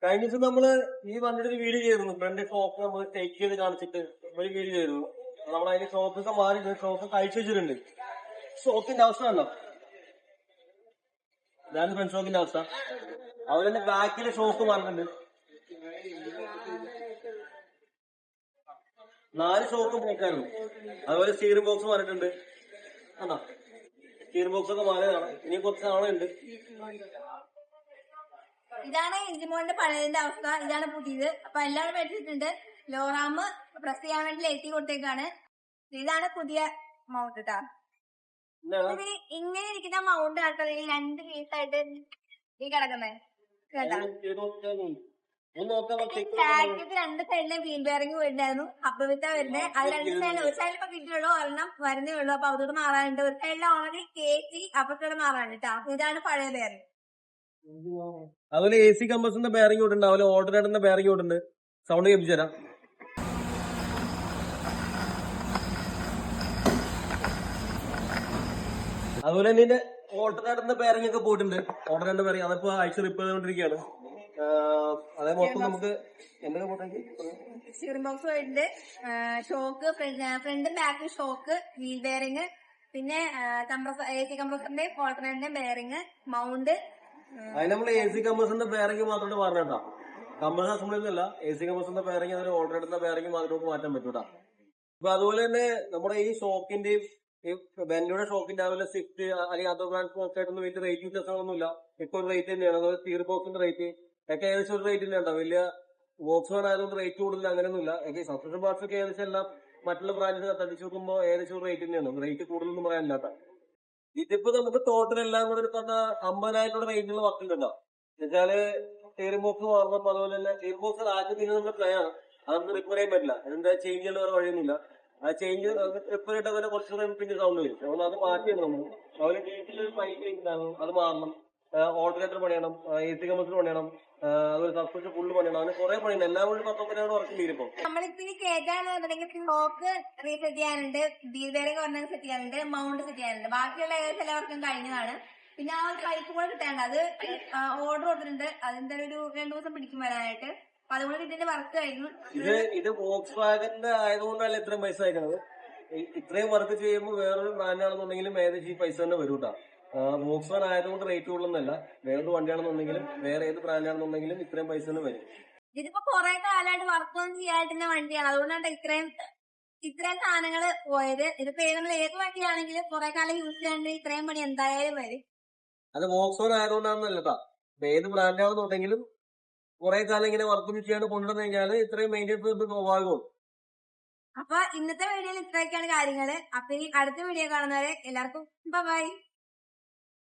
കഴിഞ്ഞ ദിവസം നമ്മള് ഈ വണ്ടിയുടെ ഒരു വീഡിയോ ചെയ്തിരുന്നു. ഫ്രണ്ട് ഷോപ്പ് നമ്മൾ ടേക്ക് ചെയ്ത് കാണിച്ചിട്ട് ഒരു വീഡിയോ ചെയ്തിരുന്നു. നമ്മൾ അതിന്റെ ഷോപ്പൊക്കെ മാറിയിട്ട് ഷോപ്പൊക്കെ അയച്ചു വെച്ചിട്ടുണ്ട്. ഷോപ്പിന്റെ അവസ്ഥ കണ്ടോ? ഇതാണ് ഫ്രണ്ട് ഷോപ്പിന്റെ അവസ്ഥ. അതുപോലെ തന്നെ ബാക്കിലെ ഷോപ്പ് മാറുന്നുണ്ട്. 4 ഷോപ്പ് പോക്കാനുണ്ട്. അതുപോലെ സ്റ്റീറിംഗ് ബോക്സ് മാറിയിട്ടുണ്ട്. കണ്ടോ? സ്റ്റീറിംഗ് ബോക്സ് ഒക്കെ മാറിയതാണ്. ഇനി കുറച്ച് നാളുണ്ട്. ഇതാണ് ഇഞ്ചിമോളിന്റെ പഴയതിന്റെ അവസ്ഥ. ഇതാണ് പുതിയത്. അപ്പൊ എല്ലാവരും വെച്ചിട്ടുണ്ട്. ലോറാമ് പ്രസ് ചെയ്യാൻ വേണ്ടി എത്തി കൊടുത്തേക്കാണ്. ഇതാണ് പുതിയ മൗണ്ട് കേട്ടാ. ഇങ്ങനെ ഇരിക്കുന്ന മൗണ്ട് ആട്ടോ ഈ 2 പീസായിട്ട് ഈ കിടക്കുന്നത് കേട്ടാ. ടാക്കിക്ക് 2 സൈഡിലെ വീൽ ബെയറിംഗ് വരുന്നായിരുന്നു. അപ്പവിത്ത വരുന്നത്. അത് 2 സൈഡിൽ ഒരു സൈഡിൽ ഇപ്പൊ കിട്ടിയുള്ളൂ, ഒരെണ്ണം വരുന്നേ ഉള്ളൂ. അപ്പൊ അതോട് മാറാനുണ്ട്. ഒരു സൈഡിൽ ഓൾറെഡി കയറ്റി അപ്പത്തോടെ മാറാനുണ്ട് കേട്ടോ. ഇതാണ് പഴയ ബെയറിംഗ്. അതുപോലെ എ സി കമ്പസിന്റെ ബെയറിംഗ് ഉണ്ട്. അതുപോലെ ഓൾട്ടർനേറ്ററിന്റെ ബെയറിംഗ് ഉണ്ട്. സൗണ്ട് കേൾപ്പിച്ചു തരാം. അതുപോലെ തന്നെ ഇതിന്റെ ഓൾട്ടർനേറ്ററിന്റെ ബെയറിംഗ് ഒക്കെ പോയിട്ടുണ്ട്. ഓൾട്ടർനേറ്ററിന്റെ ബെയറിംഗ് അതിപ്പോ അയച്ച് റിപ്പയർ ചെയ്തോണ്ടിരിക്കുകയാണ്. അതേ മൊത്തം നമുക്ക് എന്തൊക്കെ പോട്ടെങ്കിൽ സ്റ്റീറിംഗ് ബോക്സ് പോയിട്ടുണ്ട്. ഷോക്ക് ഫ്രണ്ടും ബാക്കും ഷോക്ക്, വീൽ ബെയറിംഗ്, പിന്നെ എ സി കംപ്രസറിന്റെ ഓൾട്ടർനേറ്ററിന്റെ ബെയറിംഗ്, മൗണ്ട്. അതിന് നമ്മൾ എ സി കംപ്രസറിന്റെ ബെയറിംഗ് മാത്രമേ പറഞ്ഞേട്ടാ. കംപ്രസർ അസംബ്ലിയൊന്നുമല്ല. എ സി കംപ്രസറിന്റെ ബെയറിംഗ് അതിന് ഓൾട്ടർനേറ്ററിന്റെ ബെയറിംഗ് മാത്രം നമുക്ക് മാറ്റാൻ പറ്റൂട്ടാ. അപ്പൊ അതുപോലെ തന്നെ നമ്മുടെ ഈ ഷോക്കിന്റെയും ഈ ബെൻഡോയുടെ ഷോക്കിന്റെ അതുപോലെ സ്വിഫ്റ്റ് അല്ലെങ്കിൽ അതർ ബ്രാൻഡ് ഷോക്കായിട്ടൊന്നും വലിയ റേറ്റ് വ്യത്യാസങ്ങളൊന്നുമില്ല. ഇപ്പൊ ഒരു റേറ്റ് തന്നെയാണ്. അതുപോലെ സ്റ്റീർ ബോക്സിന്റെ റേറ്റ് ഒക്കെ ഏകദേശം ഒരു റേറ്റ് തന്നെയാണ്. വലിയ ബോക്സ് വേണം ആയതുകൊണ്ട് റേറ്റ് കൂടുതൽ അങ്ങനെയൊന്നുമില്ല. സബ്സ്ക്രിപ്ഷൻ പാർട്സ് ഒക്കെ ഏകദേശം എല്ലാം മറ്റുള്ള ബ്രാൻഡിന് തടിച്ചു നോക്കുമ്പോൾ ഏകദേശം ഒരു റേറ്റ് തന്നെയാണ്. റേറ്റ് കൂടുതലൊന്നും പറയാനില്ലാത്ത. ഇതിപ്പോ നമുക്ക് ടോട്ടൽ എല്ലാം കൂടെ ഒരു 50,000 റേഞ്ചിലുള്ള വർക്കുണ്ടോ എന്നുവെച്ചാല് സ്റ്റീറിംഗ് ബോക്സ് മാറണം. അതുപോലെ തന്നെ സ്റ്റീറിംഗ് ബോക്സ് ആദ്യം പിന്നെ നമ്മുടെ പ്ലേ ആണ്. അത് നമുക്ക് റിപ്പയർ ചെയ്യാൻ പറ്റില്ല. എന്താ ചേഞ്ച് ചെയ്യാൻ വേറെ വഴിയൊന്നുമില്ല. ആ ചേഞ്ച് റിപ്പയർ ചെയ്താൽ തന്നെ കുറച്ച് പിന്നെ സൗണ്ട് വരും. അതുകൊണ്ട് അത് മാറ്റിയാണ് നമ്മൾ. അതുപോലെ വീട്ടിലൊരു പൈപ്പ് ഉണ്ടാകും, അത് മാറണം. ഓൾട്ടർനേറ്റർ പണിയണം, എ സി കമ്പസർ പണിയണം, അതുപോലെ സബ്സ്ക്രിപ്ഷൻ ഫുള്ള് പണിയണം. അങ്ങനെ കുറെ പണിയുണ്ട്. എല്ലാം കൂടി 19,000 വർക്ക് തീരുമ്പോ നമ്മളിപ്പോ ഈ കേറ്റാണെന്നുണ്ടെങ്കിൽ ഷോക്ക് റീസെറ്റ് ചെയ്യാനുണ്ട്, വീൽ ബെയറിംഗ് പറഞ്ഞ സെറ്റ് ചെയ്യാനുണ്ട്, മൗണ്ട് സെറ്റ് ചെയ്യാനുണ്ട്. ബാക്കിയുള്ള ഏകദേശം എല്ലാവർക്കും കഴിഞ്ഞതാണ്. പിന്നെ ആ ഒരു പൈപ്പ് കൂടെ കിട്ടാണ്ട് അത് ഓർഡർ കൊടുത്തിട്ടുണ്ട്. അതിന്റെ ഒരു 2 ദിവസം പിടിക്കും വരാനായിട്ട്. അപ്പൊ അതുകൊണ്ട് ഇതിന്റെ വർക്ക് കഴിഞ്ഞു. ഇത് വോക്സ് വാഗന്റെ ആയതുകൊണ്ടല്ല ഇത്രയും പൈസ അയക്കുന്നത്. ഇത്രയും വർക്ക് ചെയ്യുമ്പോൾ വേറൊരു ബ്രാൻഡാണെന്നുണ്ടെങ്കിലും ഏകദേശം ഈ പൈസ തന്നെ വരും കേട്ടോ. വോക്സ് വാഗൻ ആയതുകൊണ്ട് റേറ്റ് കൂടുതലൊന്നല്ല. വേറൊരു വണ്ടിയാണെന്നുണ്ടെങ്കിലും വേറെ ഏത് ബ്രാൻഡാണെന്നുണ്ടെങ്കിലും ഇത്രയും പൈസ തന്നെ വരും. ഇതിപ്പോ കുറെ കാലമായിട്ട് വർക്കൊന്നും ചെയ്യാതിരുന്ന വണ്ടിയാണ്. അതുകൊണ്ടാണ് ഇത്രയും സാധനങ്ങൾ പോയത്. ഇതിപ്പോ ഏത് വണ്ടിയാണെങ്കിലും കുറെ കാലം യൂസ് ചെയ്യാണ്ട് ഇത്രയും പണി എന്തായാലും വരും. അത് വോക്സ് വാഗൻ ആയതുകൊണ്ടാണെന്നല്ലട്ടാ. ഏത് ബ്രാൻഡാണെന്നുണ്ടെങ്കിലും കുറെ കാലം ഇങ്ങനെ വർക്കൊന്നും ചെയ്യാണ്ട് കൊണ്ടുവന്നു കഴിഞ്ഞാൽ ഇത്രയും മെയിൻറ്റെയിൻസ് സ്വാഭാവികവും. അപ്പൊ ഇന്നത്തെ വീഡിയോയിൽ ഇത്രയൊക്കെയാണ് കാര്യങ്ങള്. അപ്പൊ ഇനി അടുത്ത വീഡിയോ കാണുന്നവരെ എല്ലാവർക്കും ബൈ.